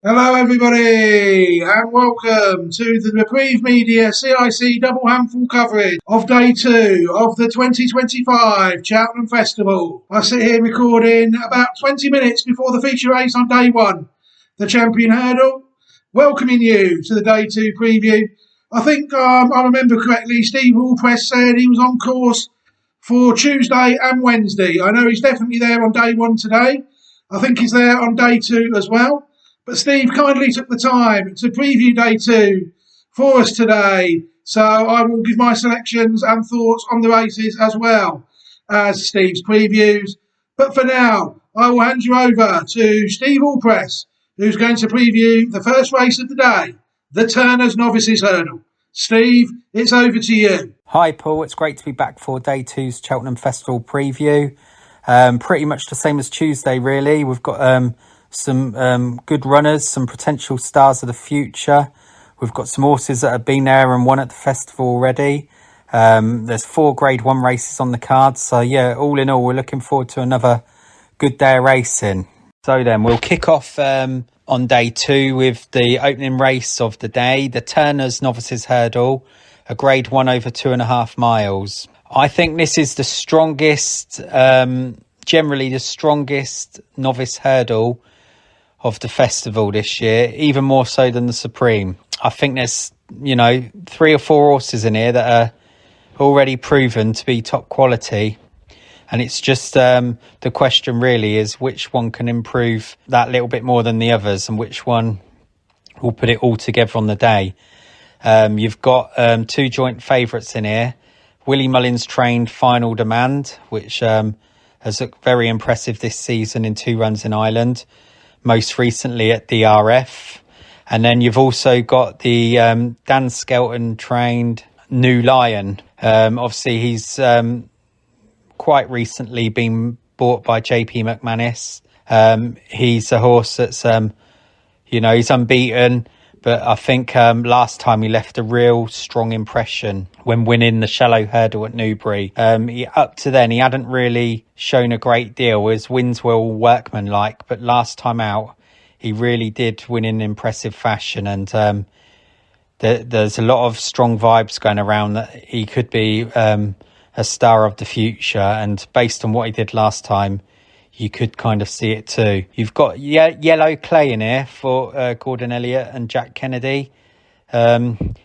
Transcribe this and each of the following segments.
Hello, everybody, and welcome to the Reprieve Media CIC double handful coverage of day two of the 2025 Cheltenham Festival. I sit here recording about 20 minutes before the feature race on day one, the Champion Hurdle, welcoming you to the day two preview. I think I remember correctly, Steve Allpress said he was on course for Tuesday and Wednesday. I know he's definitely there on day one today. I think he's there on day two as well. But Steve kindly took the time to preview day two for us today. So I will give my selections and thoughts on the races as well as Steve's previews. But for now, I will hand you over to Steve Allpress, who's going to preview the first race of the day, the Turner's Novices Hurdle. Steve, it's over to you. Hi Paul, it's great to be back for day two's Cheltenham Festival preview. Pretty much the same as Tuesday really. We've got some good runners, some potential stars of the future. We've got some horses that have been there and won at the festival already. There's 4 Grade 1 races on the card. So yeah, all in all, we're looking forward to another good day of racing. So then we'll kick off on day two with the opening race of the day, the Turner's Novices Hurdle, a Grade 1 over 2.5 miles. I think this is the strongest, generally the strongest novice hurdle of the festival this year, even more so than the Supreme. I think there's, 3 or 4 horses in here that are already proven to be top quality. And it's just the question really is which one can improve that little bit more than the others and which one will put it all together on the day. You've got 2 joint favourites in here. Willie Mullins trained Final Demand, which has looked very impressive this season in 2 runs in Ireland, most recently at DRF. And then you've also got the Dan Skelton trained New Lion. Obviously, he's quite recently been bought by JP McManus. He's a horse that's, he's unbeaten. But I think last time he left a real strong impression when winning the shallow hurdle at Newbury. Up to then, he hadn't really shown a great deal. His wins were all workmanlike, but last time out, he really did win in impressive fashion. And there's a lot of strong vibes going around that he could be a star of the future. And based on what he did last time, you could kind of see it too. You've got Yellow Clay in here for Gordon Elliott and Jack Kennedy.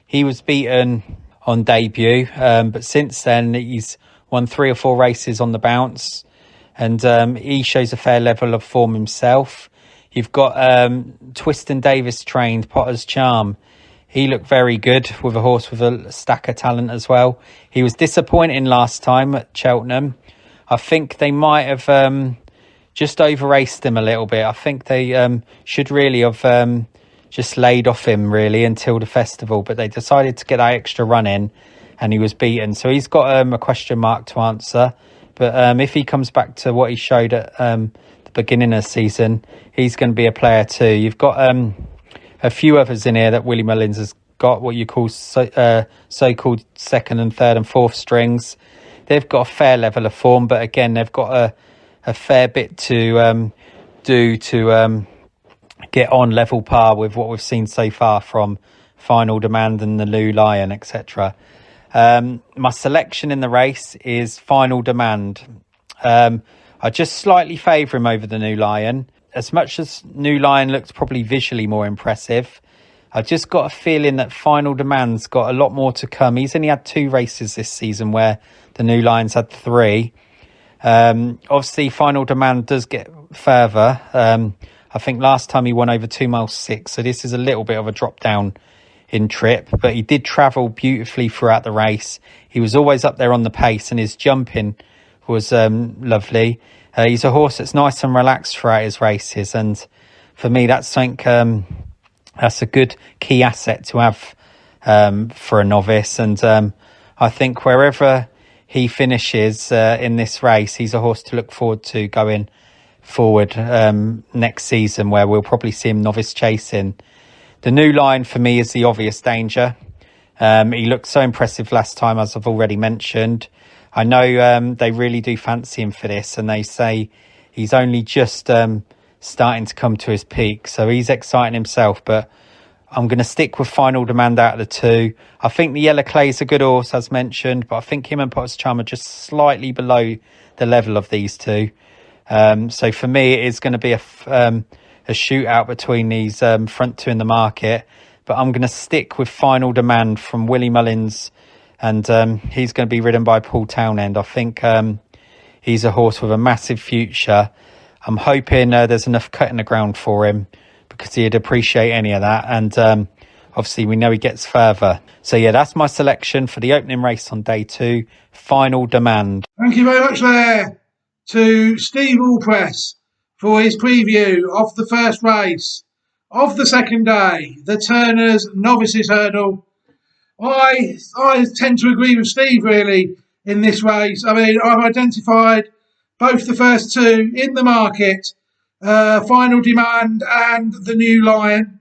He was beaten on debut, but since then he's won 3 or 4 races on the bounce, and he shows a fair level of form himself. You've got Twiston Davis trained Potter's Charm. He looked very good with a horse with a stack of talent as well. He was disappointing last time at Cheltenham. I think they might have just over-raced him a little bit. I think they should really have just laid off him really until the festival, but they decided to get that extra run in and he was beaten. So he's got a question mark to answer. But if he comes back to what he showed at the beginning of the season, he's going to be a player too. You've got a few others in here that Willie Mullins has got, what you call so-called second and third and fourth strings. They've got a fair level of form, but again, they've got a fair bit to do to get on level par with what we've seen so far from Final Demand and the New Lion, etc. My selection in the race is Final Demand. I just slightly favour him over the New Lion. As much as New Lion looks probably visually more impressive, I just got a feeling that Final Demand's got a lot more to come. He's only had 2 races this season where the New Lion's had 3. Obviously, Final Demand does get further. I think last time he won over 2 miles 6, so this is a little bit of a drop down in trip, but he did travel beautifully throughout the race. He was always up there on the pace, and his jumping was lovely. He's a horse that's nice and relaxed throughout his races, and for me, that's something that's a good key asset to have for a novice. And I think wherever he finishes in this race, he's a horse to look forward to going forward next season, where we'll probably see him novice chasing. The New Lion for me is the obvious danger. He looked so impressive last time, as I've already mentioned. I know they really do fancy him for this, and they say he's only just starting to come to his peak. So he's exciting himself, but I'm going to stick with Final Demand out of the two. I think the Yellow Clay is a good horse, as mentioned, but I think him and Potter's Charm are just slightly below the level of these two. So for me, it is going to be a shootout between these front two in the market. But I'm going to stick with Final Demand from Willie Mullins, and he's going to be ridden by Paul Townend. I think he's a horse with a massive future. I'm hoping there's enough cut in the ground for him, because he'd appreciate any of that. And obviously we know he gets further. So yeah, that's my selection for the opening race on day 2, Final Demand. Thank you very much there to Steve Allpress for his preview of the first race of the second day, the Turners Novices Hurdle. I tend to agree with Steve really in this race. I mean, I've identified both the first two in the market, Final Demand and the New Lion.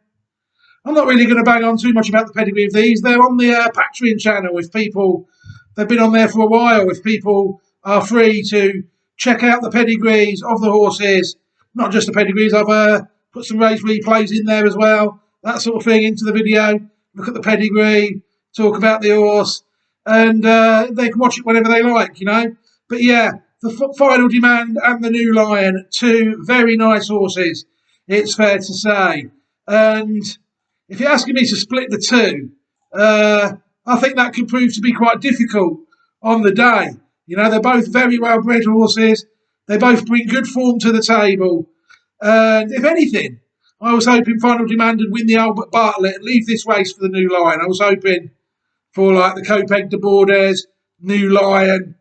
I'm not really going to bang on too much about the pedigree of these. They're on the Patreon channel. If people, they've been on there for a while. If people are free to check out the pedigrees of the horses, not just the pedigrees, I've put some race replays in there as well, that sort of thing into the video. Look at the pedigree, talk about the horse, and they can watch it whenever they like, you know. But yeah, the Final Demand and the New Lion, two very nice horses, it's fair to say. And if you're asking me to split the two, I think that could prove to be quite difficult on the day. You know, they're both very well bred horses. They both bring good form to the table. And if anything, I was hoping Final Demand would win the Albert Bartlett and leave this race for the New Lion. I was hoping for like the Copeg de Bordes, New Lion,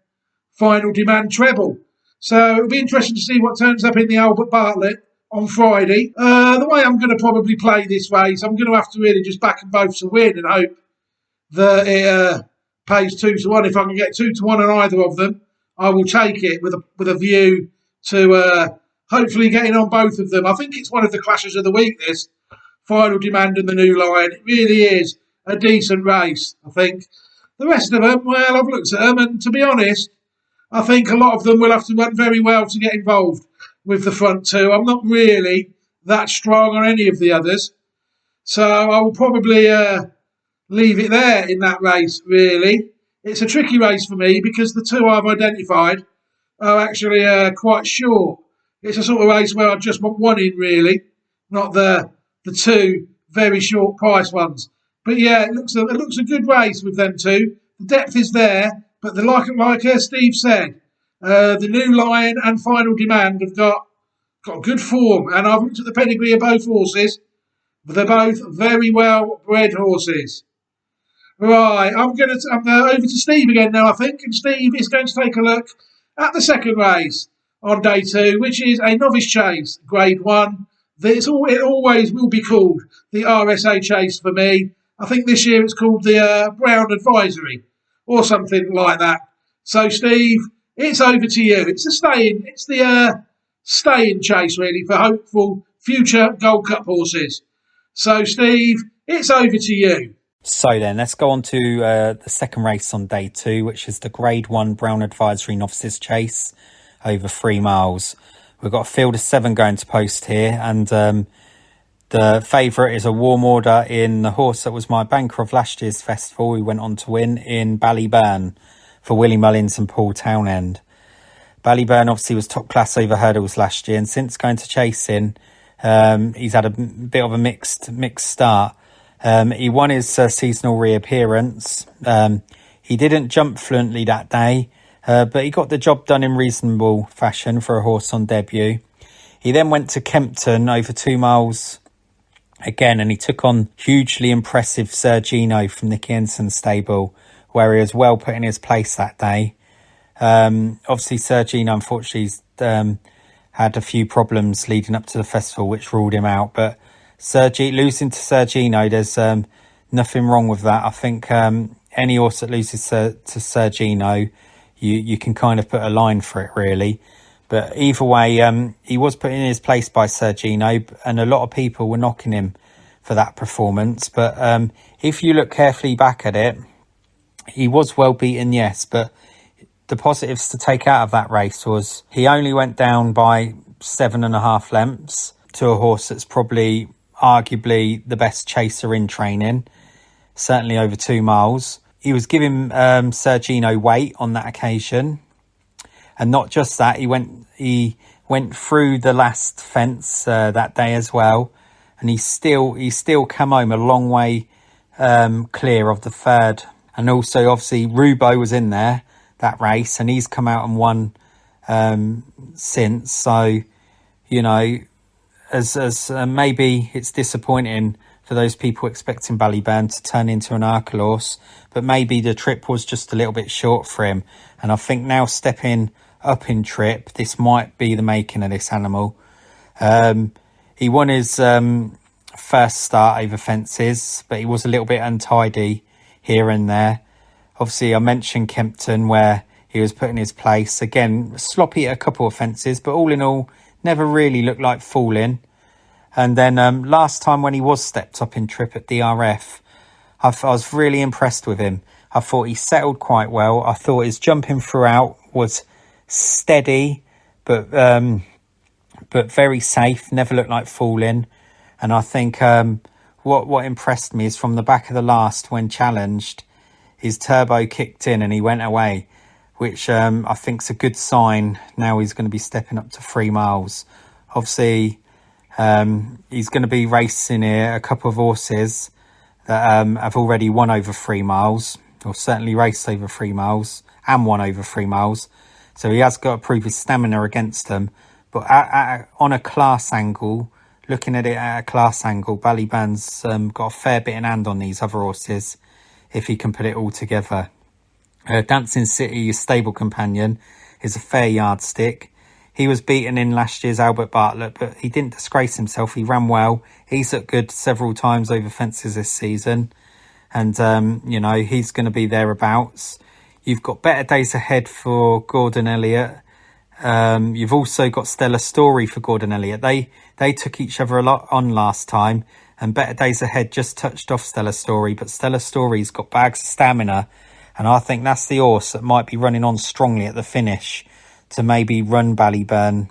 Final Demand treble. So it'll be interesting to see what turns up in the Albert Bartlett on Friday. The way I'm going to probably play this race, I'm going to have to really just back them both to win and hope that it pays 2-1. If I can get 2-1 on either of them, I will take it with a view to hopefully getting on both of them. I think it's one of the clashes of the week, this Final Demand and the New Lion. It really is a decent race, I think. The rest of them, well, I've looked at them, and to be honest, I think a lot of them will have to run very well to get involved with the front two. I'm not really that strong on any of the others. So I will probably leave it there in that race, really. It's a tricky race for me because the two I've identified are actually quite short. It's a sort of race where I just want one in, really, not the two very short price ones. But yeah, it looks a good race with them two. The depth is there, but like Steve said, the New Lion and Final Demand have got good form, and I've looked at the pedigree of both horses. They're both very well bred horses. Right, I'm over to Steve again now, I think, and Steve is going to take a look at the second race on day 2, which is a novice chase, Grade 1. It always will be called the RSA chase for me. I think this year it's called the Brown Advisory or something like that. So, Steve, it's over to you. It's the staying chase, really, for hopeful future Gold Cup horses. So, Steve, it's over to you. So then, let's go on to the second race on day 2, which is the Grade 1 Brown Advisory Novices Chase over 3 miles. We've got a field of 7 going to post here, and the favourite is a warm order in the horse that was my banker of last year's festival, who went on to win in Ballyburn for Willie Mullins and Paul Townend. Ballyburn obviously was top class over hurdles last year, and since going to chasing, he's had a bit of a mixed start. He won his seasonal reappearance. He didn't jump fluently that day, but he got the job done in reasonable fashion for a horse on debut. He then went to Kempton over 2 miles again, and he took on hugely impressive Sergino from Nicky Enson's stable, where he was well put in his place that day. Obviously, Sergino, unfortunately, had a few problems leading up to the festival, which ruled him out. But losing to Sergino, there's nothing wrong with that. I think any horse that loses to Sergino, you can kind of put a line for it, really. But either way, he was put in his place by Sergino, and a lot of people were knocking him for that performance. But if you look carefully back at it, he was well beaten, yes. But the positives to take out of that race was he only went down by 7.5 lengths to a horse that's probably arguably the best chaser in training, certainly over 2 miles. He was giving Sergino weight on that occasion, and not just that, he went through the last fence that day as well, and he still come home a long way clear of the third. And also obviously Rubo was in there that race, and he's come out and won since. So, you know, as maybe it's disappointing for those people expecting Ballyburn to turn into an Arkle horse, but maybe the trip was just a little bit short for him. And I think now stepping up in trip, this might be the making of this animal. He won his first start over fences, but he was a little bit untidy here and there. Obviously, I mentioned Kempton, where he was put in his place. Again, sloppy at a couple of fences, but all in all, never really looked like falling. And then last time when he was stepped up in trip at DRF, I was really impressed with him. I thought he settled quite well. I thought his jumping throughout was steady, but very safe, never looked like falling. And I think what impressed me is from the back of the last, when challenged, his turbo kicked in and he went away, which I think's a good sign. Now he's going to be stepping up to 3 miles. Obviously, he's going to be racing here a couple of horses that have already won over 3 miles, or certainly raced over 3 miles and won over 3 miles. So he has got to prove his stamina against them. But on a class angle, looking at it at a class angle, Ballyburn's got a fair bit in hand on these other horses, if he can put it all together. Dancing City, his stable companion, is a fair yardstick. He was beaten in last year's Albert Bartlett, but he didn't disgrace himself. He ran well. He's looked good several times over fences this season. And, you know, he's going to be thereabouts. You've got better days ahead for Gordon Elliott. You've also got Stellar Story for Gordon Elliott. They took each other a lot on last time, and Better Days Ahead just touched off Stellar Story, but Stellar Story's got bags of stamina, and I think that's the horse that might be running on strongly at the finish to maybe run Ballyburn,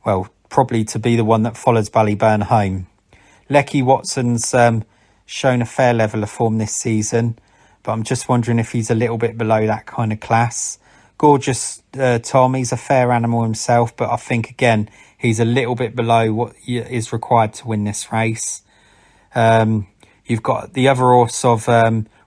well, probably to be the one that follows Ballyburn home. Lecky Watson's shown a fair level of form this season, but I'm just wondering if he's a little bit below that kind of class. Gorgeous Tom, he's a fair animal himself, but I think, again, he's a little bit below what is required to win this race. You've got the other horse of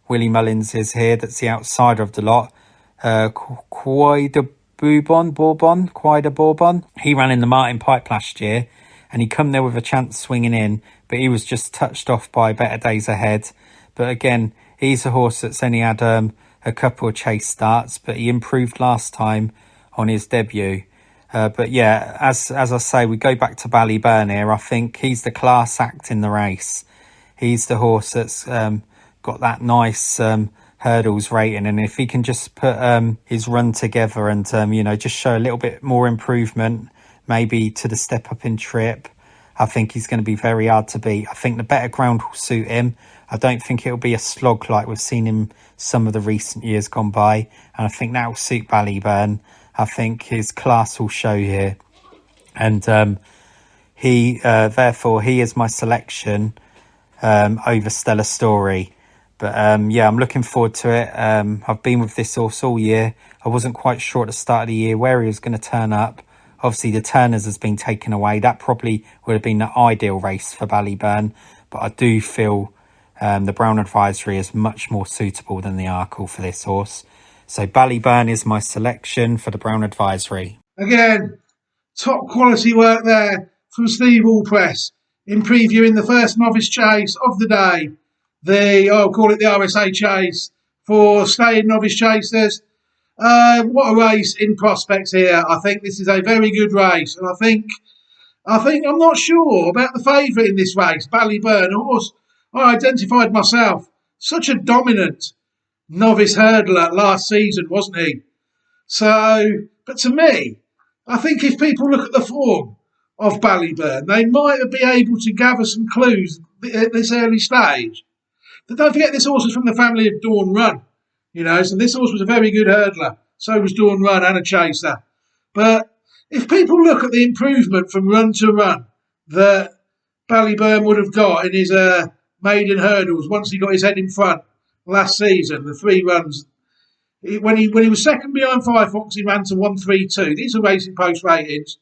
Willie Mullins is here, that's the outsider of the lot. Quida Bourbon. He ran in the Martin Pipe last year, and he come there with a chance swinging in, but he was just touched off by Better Days Ahead. But again, he's a horse that's only had a couple of chase starts, but he improved last time on his debut. But yeah, as I say, we go back to Ballyburn here. I think he's the class act in the race. He's the horse that's got that nice hurdles rating, and if he can just put his run together and you know, just show a little bit more improvement, maybe to the step up in trip, I think he's going to be very hard to beat. I think the better ground will suit him. I don't think it'll be a slog like we've seen him some of the recent years gone by, and I think that will suit Ballyburn. I think his class will show here, and therefore he is my selection over Stellar Story. But yeah, I'm looking forward to it. I've been with this horse all year. I wasn't quite sure at the start of the year where he was going to turn up. Obviously, the Turners has been taken away. That probably would have been the ideal race for Ballyburn. But I do feel the Brown Advisory is much more suitable than the Arkle for this horse. So Ballyburn is my selection for the Brown Advisory. Again, top quality work there from Steve Allpress in previewing the first novice chase of the day. I'll call it the RSA chase for staying novice chasers. What a race in prospects here. I think this is a very good race, and I think I'm not sure about the favourite in this race, Ballyburn, a horse I identified myself. Such a dominant novice hurdler last season, wasn't he? So, but to me, I think if people look at the form of Ballyburn, they might be able to gather some clues at this early stage. But don't forget, this horse is from the family of Dawn Run, you know, so this horse was a very good hurdler. So was Dawn Run and a chaser. But if people look at the improvement from run to run that Ballyburn would have got in his maiden hurdles once he got his head in front last season, the 3 runs. When he was second behind Firefox, he ran to 132. These are Racing Post ratings.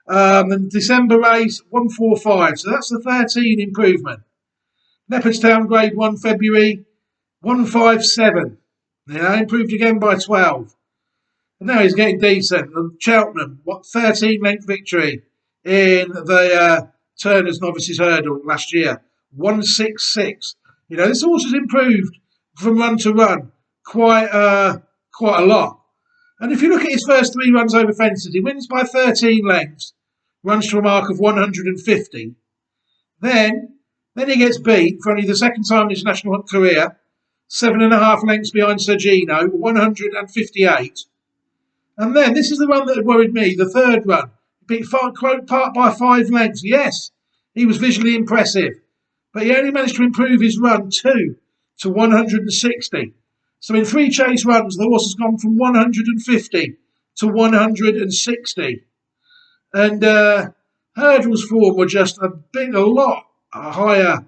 And December race 145. So that's the 13 improvement. Leopardstown Grade 1 February 157. Improved again by 12. And now he's getting decent. And Cheltenham, 13 length victory in the Turner's Novices Hurdle last year. 166. This horse has improved from run to run quite a lot. And if you look at his first 3 runs over fences, he wins by 13 lengths, runs to a mark of 150. Then he gets beat for only the second time in his national hunt career, 7.5 lengths behind Sir Gino, 158. And then this is the run that had worried me, the third run. Beat Quote Park by 5 lengths. Yes, he was visually impressive, but he only managed to improve his run 2 to 160. So in 3 chase runs, the horse has gone from 150 to 160. And Hurdle's form were just a lot higher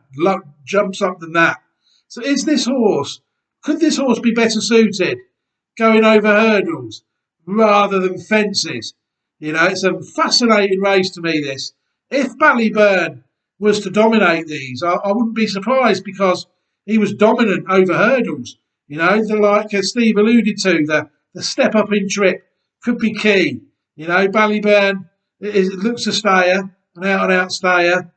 jumps up than that. So could this horse be better suited going over hurdles rather than fences? It's a fascinating race to me, this. If Ballyburn was to dominate these, I wouldn't be surprised, because he was dominant over hurdles. Like Steve alluded to, the step up in trip could be key. Ballyburn looks a stayer, an out-and-out stayer.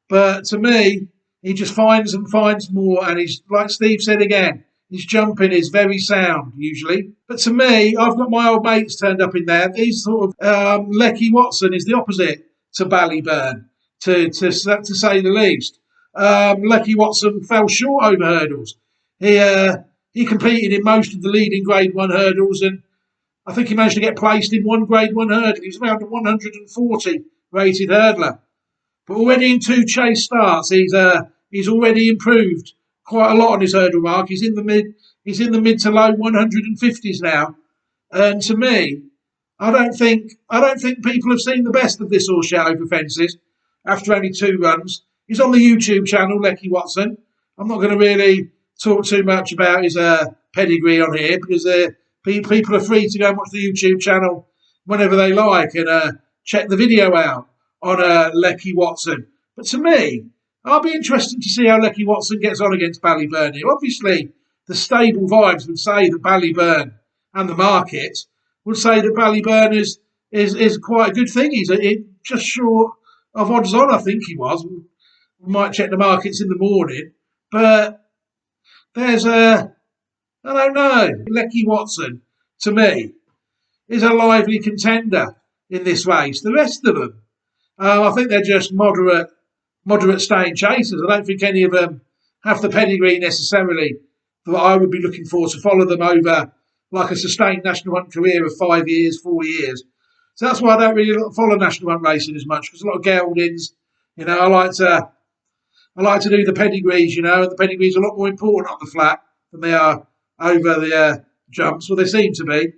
But to me, he just finds and finds more. And he's, like Steve said again, his jumping is very sound, usually. But to me, I've got my old mates turned up in there. These sort of Lecky Watson is the opposite to Ballyburn, to say the least. Lecky Watson fell short over hurdles. He competed in most of the leading Grade 1 hurdles, and I think he managed to get placed in 1 Grade 1 hurdle. He's around a 140 rated hurdler. But already in 2 chase starts, he's already improved quite a lot on his hurdle mark. He's in the mid to low 150s now. And to me, I don't think people have seen the best of this horse yet over fences after only 2 runs. He's on the YouTube channel, Lecky Watson. I'm not going to really talk too much about his pedigree on here, because people are free to go and watch the YouTube channel whenever they like and check the video out on Lecky Watson. But to me, I'll be interested to see how Lecky Watson gets on against Ballyburn here. Obviously, the stable vibes would say that Ballyburn, and the market would say that Ballyburn is quite a good thing. He's just short of odds on, I think he was. We might check the markets in the morning. But there's I don't know. Lecky Watson, to me, is a lively contender in this race. The rest of them, I think they're just moderate staying chasers. I don't think any of them have the pedigree necessarily that I would be looking for to follow them over like a sustained national hunt career of 5 years, 4 years. So that's why I don't really follow national hunt racing as much, because a lot of geldings, I like to do the pedigrees, and the pedigrees are a lot more important on the flat than they are over the jumps. Well, they seem to be,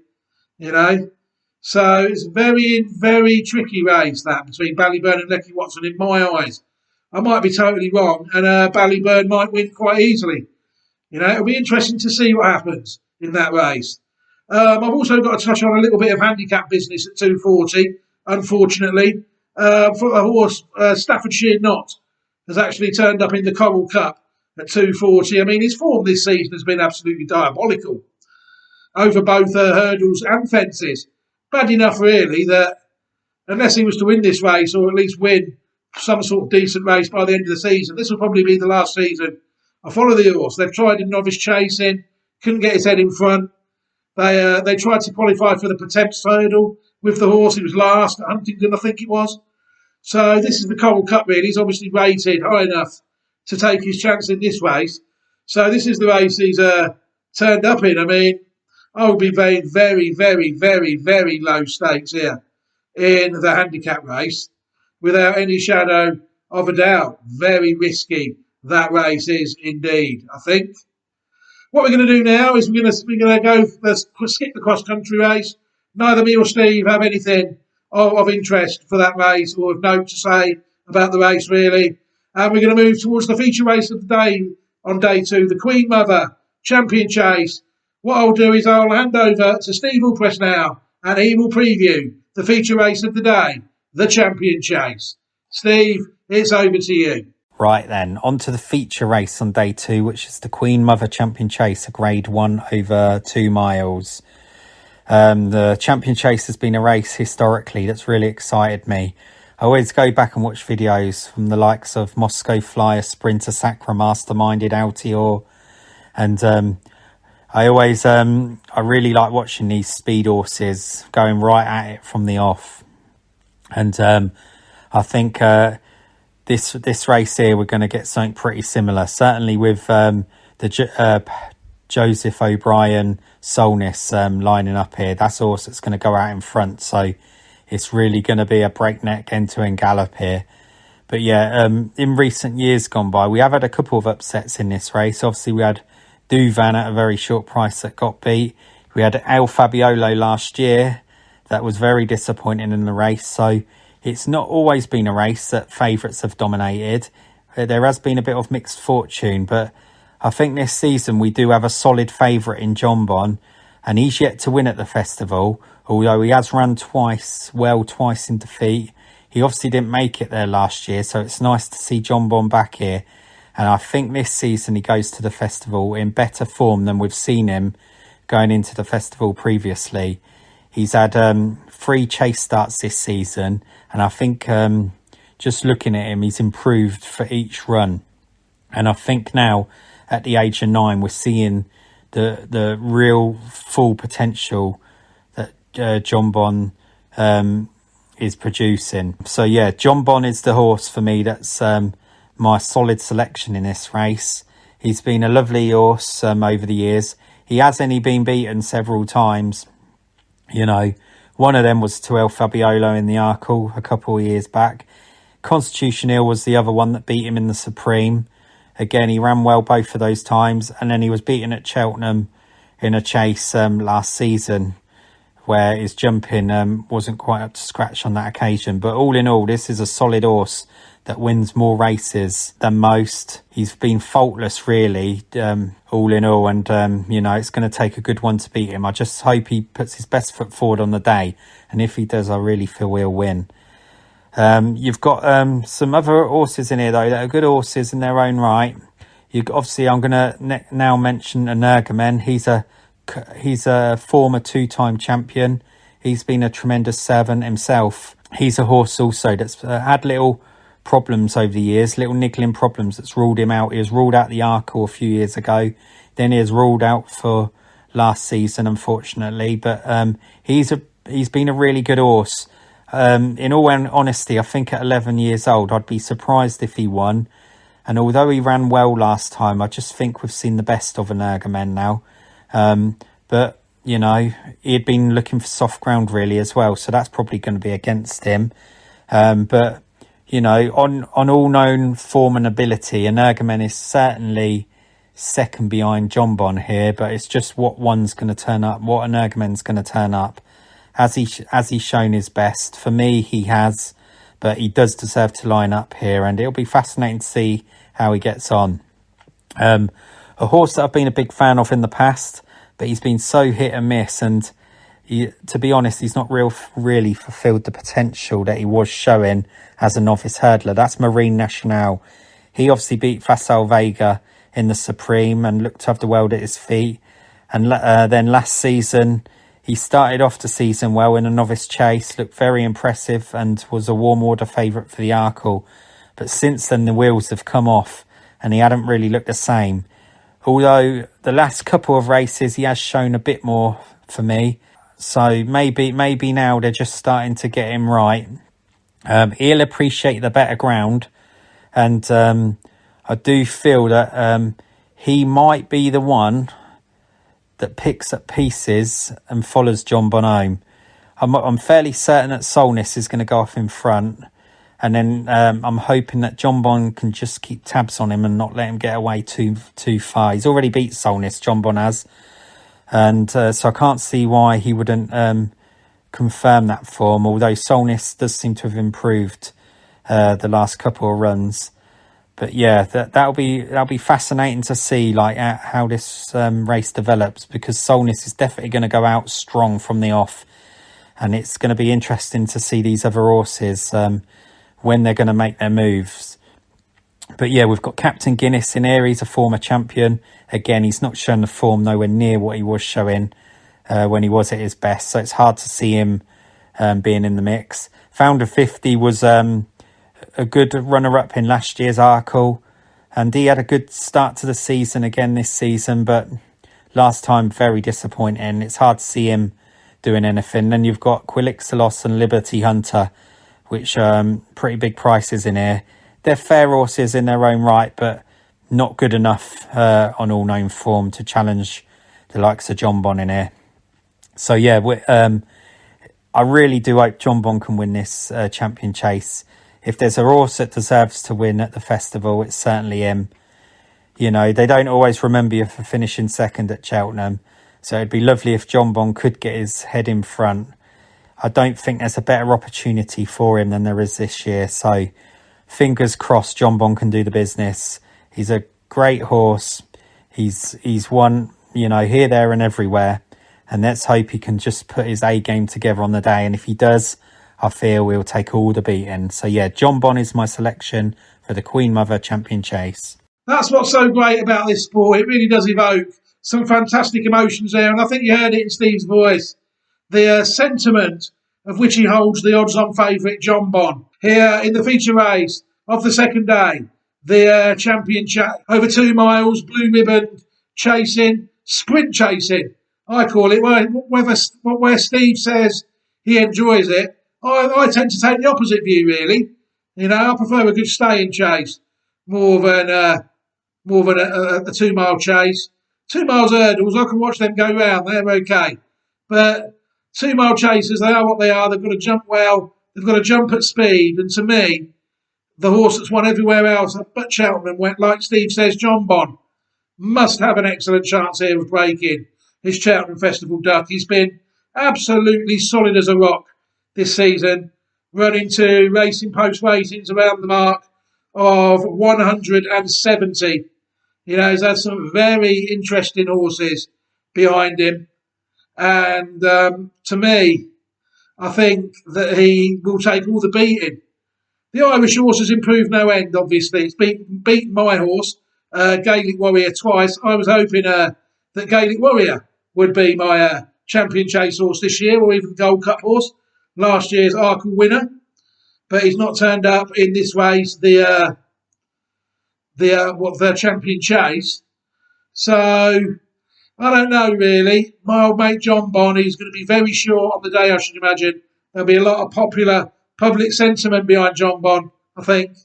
So it's a very, very tricky race, that, between Ballyburn and Lecky Watson, in my eyes. I might be totally wrong, and Ballyburn might win quite easily. It'll be interesting to see what happens in that race. I've also got to touch on a little bit of handicap business at 240, unfortunately. For a horse, Staffordshire Knot, has actually turned up in the Coral Cup at 240. I mean, his form this season has been absolutely diabolical over both hurdles and fences. Bad enough, really, that unless he was to win this race, or at least win some sort of decent race by the end of the season, this will probably be the last season I follow the horse. They've tried him novice chasing, couldn't get his head in front. They tried to qualify for the Pertemps hurdle with the horse. He was last at Huntingdon, I think it was. So this is the Coral Cup, really. He's obviously rated high enough to take his chance in this race. So this is the race he's turned up in. I mean, I would be very, very, very, very, very low stakes here in the handicap race, without any shadow of a doubt. Very risky that race is indeed, I think. What we're going to do now is we're going to go, let's skip the cross country race. Neither me or Steve have anything of interest for that race, or of note to say about the race, really. And we're going to move towards the feature race of the day on day 2, the Queen Mother Champion Chase. What I'll do is I'll hand over to Steve Allpress now, and he will preview the feature race of the day, the Champion Chase. Steve, it's over to you. Right then, on to the feature race on day 2, which is the Queen Mother Champion Chase, a grade 1 over 2 miles. The Champion Chase has been a race historically that's really excited me. I always go back and watch videos from the likes of Moscow Flyer, Sprinter, Sacra, Masterminded, Altior, and I really like watching these speed horses going right at it from the off. And I think this race here, we're going to get something pretty similar. Certainly with Joseph O'Brien Solness lining up here. That's a horse that's going to go out in front. So it's really going to be a breakneck end-to-end gallop here. But yeah, in recent years gone by, we have had a couple of upsets in this race. Obviously, we had Duvan at a very short price that got beat. We had El Fabiolo last year. That was very disappointing in the race. So it's not always been a race that favourites have dominated. There has been a bit of mixed fortune, but I think this season we do have a solid favourite in John Bon, and he's yet to win at the festival, although he has run twice in defeat. He obviously didn't make it there last year, so it's nice to see John Bon back here. And I think this season he goes to the festival in better form than we've seen him going into the festival previously. He's had 3 chase starts this season, and I think just looking at him, he's improved for each run. And I think now, at the age of 9, we're seeing the real full potential that John Bon is producing. So yeah, John Bon is the horse for me. That's my solid selection in this race. He's been a lovely horse over the years. He has only been beaten several times. You know, one of them was to El Fabiolo in the Arkle a couple of years back. Constitution Hill was the other one that beat him in the Supreme. Again, he ran well both of those times, and then he was beaten at Cheltenham in a chase last season, where his jumping wasn't quite up to scratch on that occasion. But all in all, this is a solid horse that wins more races than most. He's been faultless, really, all in all, and you know, it's going to take a good one to beat him. I just hope he puts his best foot forward on the day, and if he does, I really feel he'll win. You've got some other horses in here, though, that are good horses in their own right. Obviously, I'm going to now mention Energumen. He's a former 2-time champion. He's been a tremendous servant himself. He's a horse also that's had little problems over the years, little niggling problems that's ruled him out. He was ruled out the Arkle a few years ago. Then he was ruled out for last season, unfortunately. But he's been a really good horse. In all honesty, I think at 11 years old, I'd be surprised if he won. And although he ran well last time, I just think we've seen the best of Energumen now. But, you know, he had been looking for soft ground really as well. So that's probably going to be against him. But, you know, on all known form and ability, Energumen is certainly second behind John Bon here. But it's just what one's going to turn up, what Energumen's going to turn up. Has he shown his best? For me, he has, but he does deserve to line up here, and it'll be fascinating to see how he gets on. A horse that I've been a big fan of in the past, but he's been so hit and miss, and to be honest, he's not really fulfilled the potential that he was showing as a novice hurdler. That's Marine Nationale. He obviously beat Facile Vega in the Supreme and looked to have the world at his feet. And then last season, he started off the season well in a novice chase, looked very impressive and was a warm order favourite for the Arkle. But since then, the wheels have come off and he hadn't really looked the same. Although the last couple of races, he has shown a bit more for me. So maybe now they're just starting to get him right. He'll appreciate the better ground. And I do feel that he might be the one that picks up pieces and follows John Bon home. I'm fairly certain that Solness is going to go off in front. And then I'm hoping that John Bon can just keep tabs on him and not let him get away too far. He's already beat Solness, John Bon has. And so I can't see why he wouldn't confirm that form, although Solness does seem to have improved the last couple of runs. But yeah, that'll be fascinating to see like how this race develops, because Solness is definitely going to go out strong from the off, and it's going to be interesting to see these other horses when they're going to make their moves. But yeah, we've got Captain Guinness in here. He's a former champion. Again, he's not shown the form nowhere near what he was showing when he was at his best, so it's hard to see him being in the mix. Founder 50 was a good runner-up in last year's Arkle, and he had a good start to the season again this season, but last time very disappointing. It's hard to see him doing anything. Then you've got Quilixalos and Liberty Hunter, which pretty big prices in here. They're fair horses in their own right, but not good enough on all known form to challenge the likes of John Bon in here. So yeah, I really do hope John Bon can win this champion chase. If there's a horse that deserves to win at the festival, it's certainly him. You know, they don't always remember you for finishing second at Cheltenham, so it'd be lovely if John Bon could get his head in front. I don't think there's a better opportunity for him than there is this year, so fingers crossed John Bon can do the business. He's a great horse. He's won, you know, here, there and everywhere, and let's hope he can just put his A game together on the day, and if he does, I feel we'll take all the beating. So yeah, John Bon is my selection for the Queen Mother Champion Chase. That's what's so great about this sport. It really does evoke some fantastic emotions there, and I think you heard it in Steve's voice. The sentiment of which he holds the odds-on favourite John Bon. Here in the feature race of the second day, the champion over 2 miles, blue ribbon chasing, sprint chasing, I call it, where Steve says he enjoys it. I tend to take the opposite view, really. You know, I prefer a good staying chase more than a 2 mile chase. 2 miles hurdles, I can watch them go round. They're okay, but 2 mile chasers, they are what they are. They've got to jump well. They've got to jump at speed. And to me, the horse that's won everywhere else but Cheltenham, like Steve says, John Bon, must have an excellent chance here of breaking his Cheltenham Festival duck. He's been absolutely solid as a rock this season, running to Racing Post ratings around the mark of 170. You know, he's had some very interesting horses behind him. And to me, I think that he will take all the beating. The Irish horse has improved no end, obviously. It's beaten my horse, Gaelic Warrior, twice. I was hoping that Gaelic Warrior would be my champion chase horse this year, or even Gold Cup horse, last year's Arkle winner. But he's not turned up in this race, the champion chase. So I don't know, really. My old mate John Bon, he's going to be very short on the day, I should imagine. There'll be a lot of popular public sentiment behind John Bon, I think.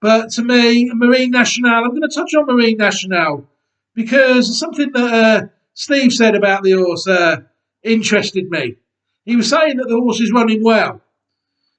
But to me, Marine Nationale, I'm going to touch on Marine Nationale because something that Steve said about the horse interested me. He was saying that the horse is running well,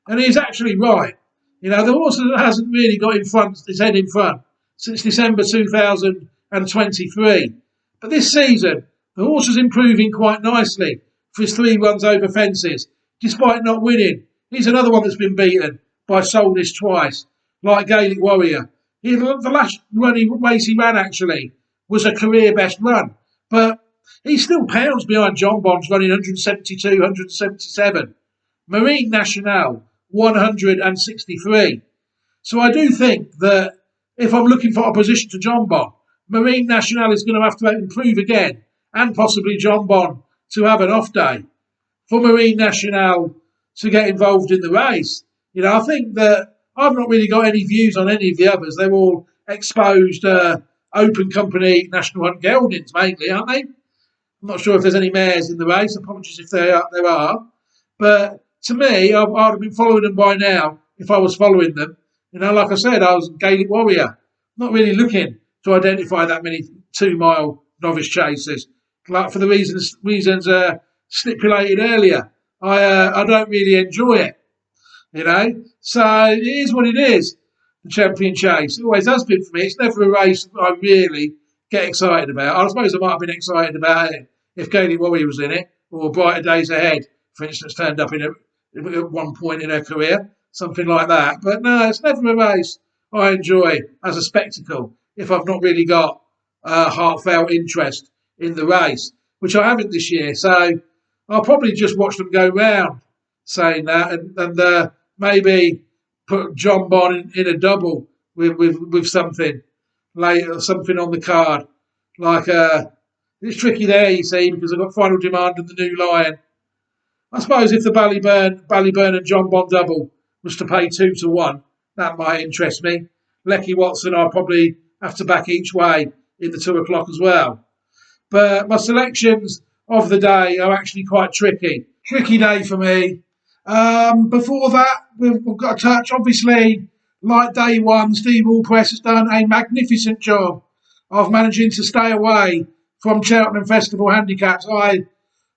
and he's actually right. You know, the horse hasn't really got his head in front since December 2023. But this season, the horse is improving quite nicely for his 3 runs over fences, despite not winning. He's another one that's been beaten by Solness twice, like Gaelic Warrior. The last race he ran, actually, was a career best run. But he's still pounds behind John Bon's running 172, 177. Marine Nationale, 163. So I do think that if I'm looking for opposition to John Bon, Marine Nationale is going to have to improve again, and possibly John Bon to have an off day for Marine Nationale to get involved in the race. You know, I think that I've not really got any views on any of the others. They're all exposed open company National Hunt geldings mainly, aren't they? I'm not sure if there's any mares in the race. Apologies if there are. But to me, I'd have been following them by now if I was following them. You know, like I said, I was Gaelic Warrior. Not really looking to identify that many 2 mile novice chasers. Like for the reasons stipulated earlier, I don't really enjoy it. You know, so it is what it is. The champion chase, it always has been for me. It's never a race that I really get excited about. I suppose I might have been excited about it if Gaelic Warrior was in it, or Brighter Days Ahead. for instance, turned up at one point in her career, something like that. But no, it's never a race I enjoy as a spectacle if I've not really got a heartfelt interest in the race, which I haven't this year. So I'll probably just watch them go round, saying that, and maybe put John Bon in a double with something later, something on the card. Like it's tricky there, you see, because I've got Final Demand and the New Lion. I suppose if the Ballyburn and John Bon double was to pay 2-1, that might interest me. Lecky Watson, I'll probably have to back each way in the 2 o'clock as well. But my selections of the day are actually quite tricky. Tricky day for me. Before that, we've got to touch, obviously, like day one, Steve Allpress has done a magnificent job of managing to stay away from Cheltenham Festival handicaps.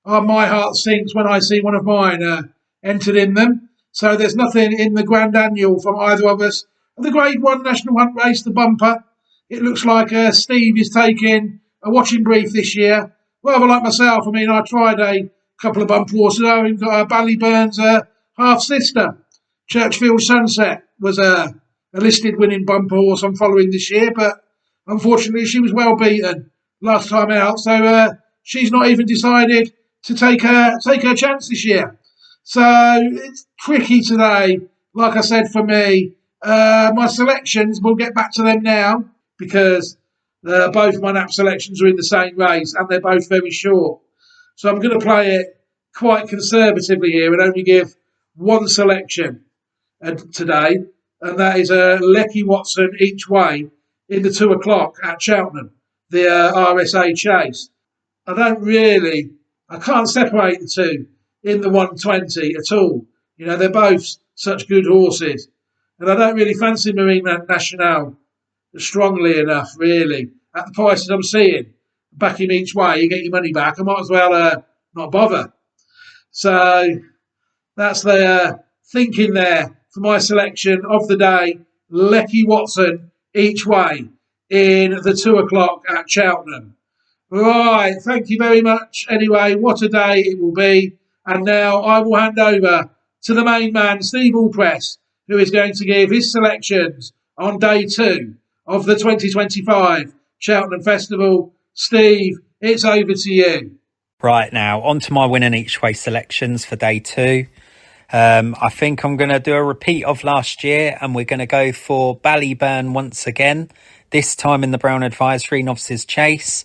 My heart sinks when I see one of mine entered in them. So there's nothing in the Grand Annual from either of us. The Grade 1 National Hunt Race, the bumper, it looks like Steve is taking a watching brief this year. Rather like myself, I mean, I tried a couple of bumper horses. I've got Ballyburn's half-sister. Churchfield Sunset was a listed winning bumper horse I'm following this year, but unfortunately she was well beaten last time out. So she's not even decided to take her chance this year. So it's tricky today. Like I said, for me, my selections, we'll get back to them now because both my nap selections are in the same race and they're both very short. So I'm going to play it quite conservatively here and only give one selection today, and that is Lecky Watson each way in the 2 o'clock at Cheltenham, the RSA Chase. I can't separate the two in the 120 at all. You know, they're both such good horses. And I don't really fancy Marine Nationale strongly enough, really. At the prices I'm seeing, back him each way, you get your money back. I might as well not bother. So that's the thinking there for my selection of the day. Lecky Watson each way in the 2 o'clock at Cheltenham. Right, thank you very much. Anyway, what a day it will be. And now I will hand over to the main man, Steve Allpress, who is going to give his selections on day 2 of the 2025 Cheltenham Festival. Steve, it's over to you. Right, now, on to my win and each way selections for day 2. I think I'm going to do a repeat of last year and we're going to go for Ballyburn once again, this time in the Brown Advisory Novices Chase.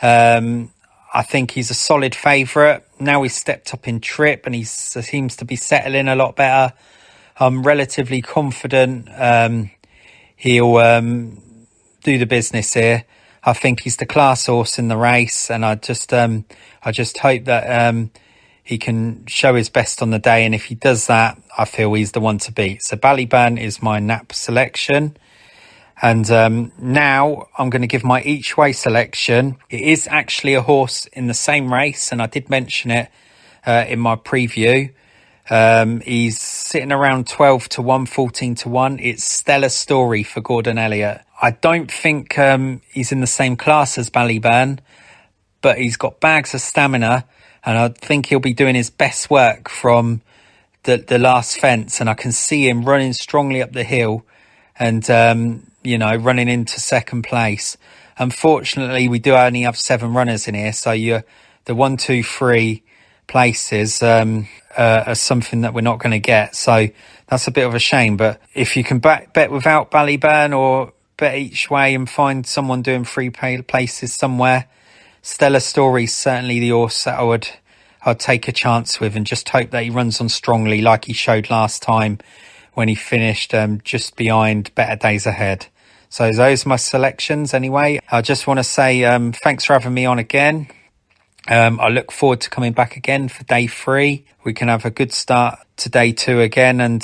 I think he's a solid favourite. Now he's stepped up in trip and he seems to be settling a lot better. I'm relatively confident he'll do the business here. I think he's the class horse in the race, and I just hope that he can show his best on the day. And if he does that, I feel he's the one to beat. So Ballyburn is my nap selection. And now I'm going to give my each way selection. It is actually a horse in the same race, and I did mention it in my preview. He's sitting around 12-1, 14-1. It's Stellar Story for Gordon Elliott. I don't think he's in the same class as Ballyburn, but he's got bags of stamina, and I think he'll be doing his best work from the last fence, and I can see him running strongly up the hill and running into second place. Unfortunately, we do only have 7 runners in here, so the 1, 2, 3 places are something that we're not going to get. So that's a bit of a shame. But if you can bet without Ballyburn or bet each way and find someone doing 3 places somewhere, Stellar Story's certainly the horse that I'd take a chance with, and just hope that he runs on strongly like he showed last time when he finished just behind Better Days Ahead. So those are my selections anyway. I just want to say thanks for having me on again. I look forward to coming back again for day 3. We can have a good start to day 2 again and,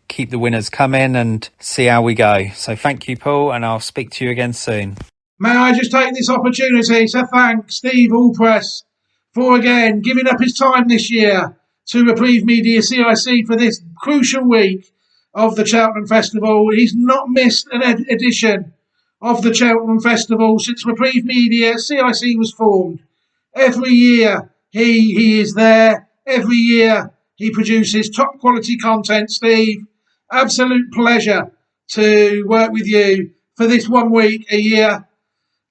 keep the winners coming and see how we go. So thank you, Paul, and I'll speak to you again soon. May I just take this opportunity to thank Steve Allpress for again giving up his time this year to Reprieve Media CIC for this crucial week of the Cheltenham Festival. He's not missed an edition of the Cheltenham Festival since Reprieve Media CIC was formed. Every year he is there every year he produces top quality content. Steve, absolute pleasure to work with you for this 1 week a year.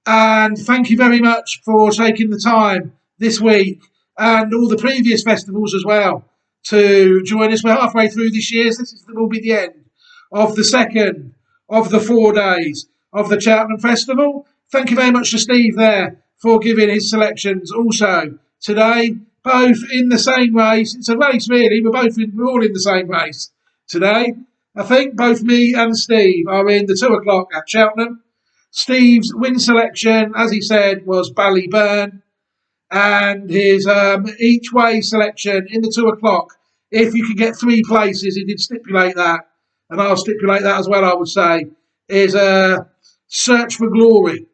And thank you very much for taking the time this week and all the previous festivals as well to join us. We're halfway through this year, so this will be the end of the second of the 4 days of the Cheltenham Festival. Thank you very much to Steve there for giving his selections also today, both in the same race. It's a race really, we're all in the same race today. I think both me and Steve are in the 2 o'clock at Cheltenham. Steve's win selection, as he said, was Ballyburn, and his each way selection in the 2 o'clock, if you can get 3 places, he did stipulate that, and I'll stipulate that as well, I would say, is a Search for Glory.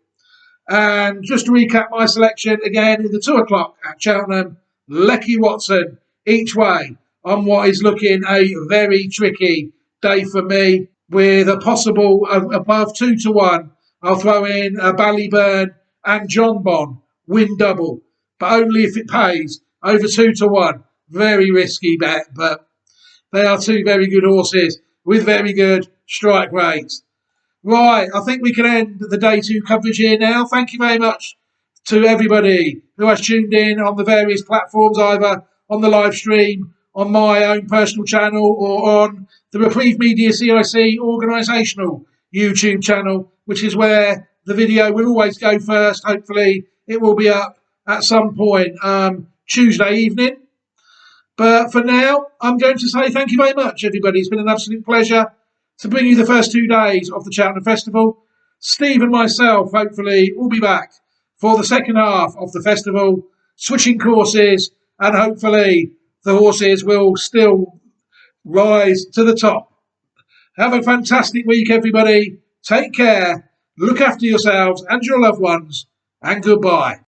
And just to recap my selection again, in the 2 o'clock at Cheltenham, Lecky Watson each way on what is looking a very tricky day for me, with a possible above 2-1. I'll throw in a Ballyburn and John Bon win double, but only if it pays over 2-1. Very risky bet, but they are 2 very good horses with very good strike rates. Right, I think we can end the day 2 coverage here now. Thank you very much to everybody who has tuned in on the various platforms, either on the live stream, on my own personal channel, or on the Reprieve Media CIC organisational YouTube channel, which is where the video will always go first. Hopefully it will be up at some point Tuesday evening. But for now, I'm going to say thank you very much, everybody. It's been an absolute pleasure to bring you the first 2 days of the Cheltenham Festival. Steve and myself, hopefully, will be back for the second half of the festival, switching courses, and hopefully the horses will still rise to the top. Have a fantastic week, everybody. Take care, look after yourselves and your loved ones, and goodbye.